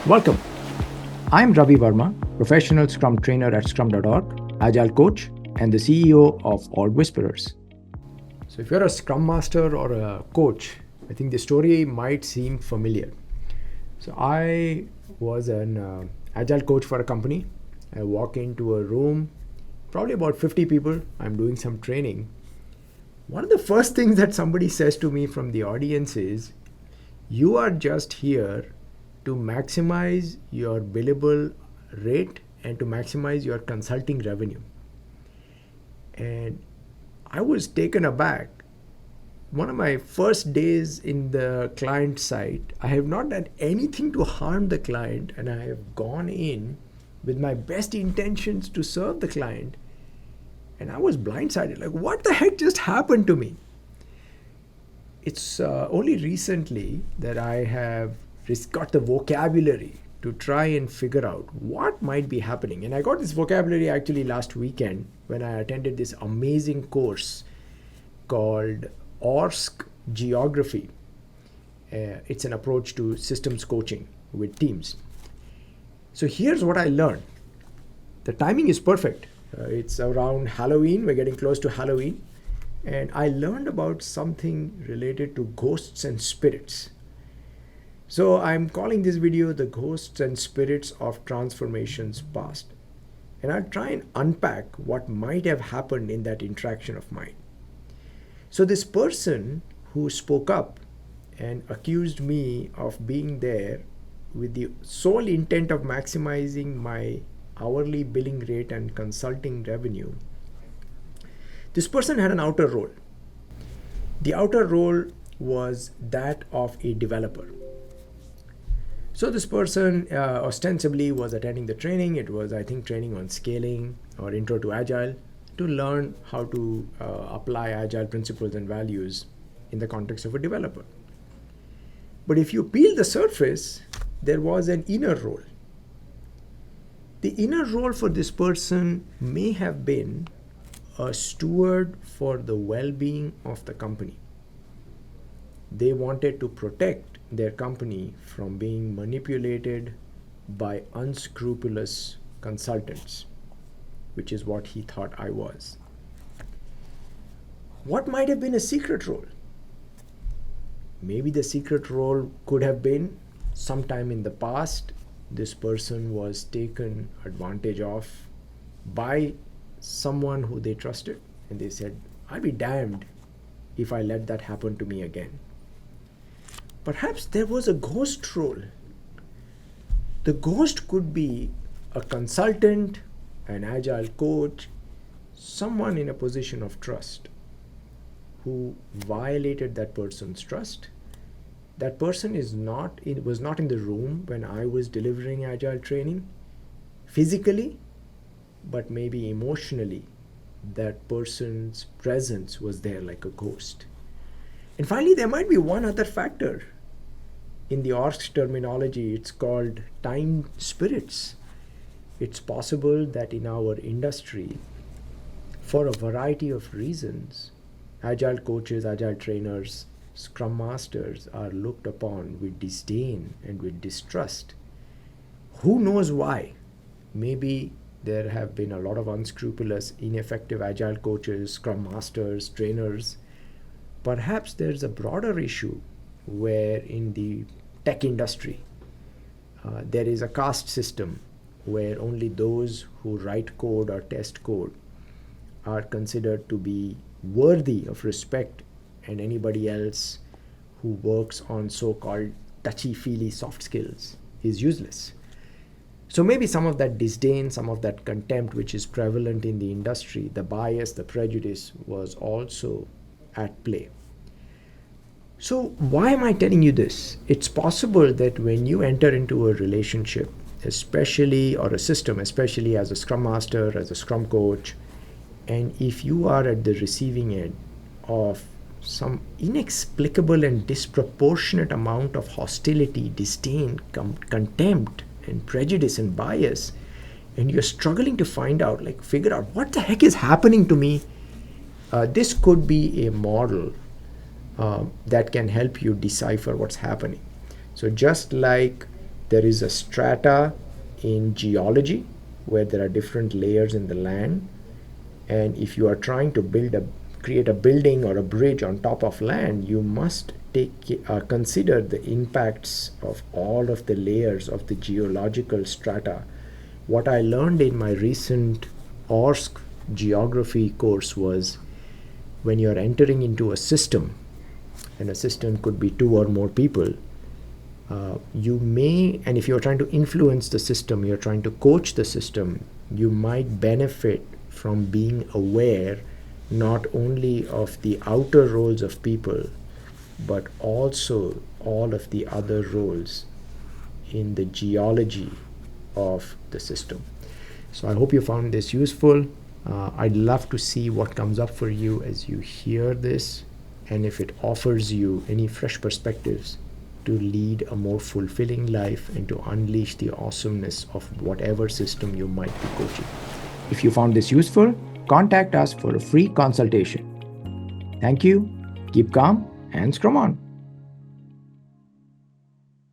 Welcome. I'm Ravi Verma, professional Scrum trainer at scrum.org, agile coach, and the CEO of Org Whisperers. So, if you're a Scrum Master or a coach, I think the story might seem familiar. So, I was an agile coach for a company. I walk into a room, probably about 50 people. I'm doing some training. One of the first things that somebody says to me from the audience is, "You are just here to maximize your billable rate and to maximize your consulting revenue." And I was taken aback. One of my first days in the client site, I have not done anything to harm the client, and I have gone in with my best intentions to serve the client. And I was blindsided, like, what the heck just happened to me? It's only recently that I have got the vocabulary to try and figure out what might be happening. And I got this vocabulary actually last weekend when I attended this amazing course called ORSC Geography. It's an approach to systems coaching with teams. So here's what I learned. The timing is perfect. It's around Halloween. We're getting close to Halloween. And I learned about something related to ghosts and spirits. So I'm calling this video The Ghosts and Spirits of Transformations Past. And I'll try and unpack what might have happened in that interaction of mine. So this person who spoke up and accused me of being there with the sole intent of maximizing my hourly billing rate and consulting revenue, this person had an outer role. The outer role was that of a developer. So this person ostensibly was attending the training. It was, I think, training on scaling or intro to agile to learn how to apply agile principles and values in the context of a developer. But if you peel the surface, there was an inner role. The inner role for this person may have been a steward for the well-being of the company. They wanted to protect their company from being manipulated by unscrupulous consultants, which is what he thought I was. What might have been a secret role? Maybe the secret role could have been sometime in the past, this person was taken advantage of by someone who they trusted, and they said, "I'll be damned if I let that happen to me again." Perhaps there was a ghost role. The ghost could be a consultant, an agile coach, someone in a position of trust who violated that person's trust. That person was not in the room when I was delivering agile training physically, but maybe emotionally, that person's presence was there like a ghost. And finally, there might be one other factor. In the ORSC terminology, it's called time spirits. It's possible that in our industry, for a variety of reasons, agile coaches, agile trainers, Scrum Masters are looked upon with disdain and with distrust. Who knows why? Maybe there have been a lot of unscrupulous, ineffective agile coaches, Scrum Masters, trainers. Perhaps there's a broader issue where in the tech industry, there is a caste system where only those who write code or test code are considered to be worthy of respect, and anybody else who works on so-called touchy-feely soft skills is useless. So maybe some of that disdain, some of that contempt which is prevalent in the industry, the bias, the prejudice was also at play. So why am I telling you this? It's possible that when you enter into a relationship, especially, or a system, especially as a Scrum Master, as a Scrum Coach, and if you are at the receiving end of some inexplicable and disproportionate amount of hostility, disdain, contempt, and prejudice and bias, and you're struggling to figure out what the heck is happening to me, this could be a model that can help you decipher what's happening. So just like there is a strata in geology where there are different layers in the land, and if you are trying to create a building or a bridge on top of land, you must consider the impacts of all of the layers of the geological strata. What I learned in my recent ORSC geography course was when you're entering into a system, and a system could be two or more people, and if you're trying to influence the system, you're trying to coach the system, you might benefit from being aware not only of the outer roles of people, but also all of the other roles in the geology of the system. So I hope you found this useful. I'd love to see what comes up for you as you hear this, and if it offers you any fresh perspectives to lead a more fulfilling life and to unleash the awesomeness of whatever system you might be coaching. If you found this useful, contact us for a free consultation. Thank you, keep calm, and scrum on.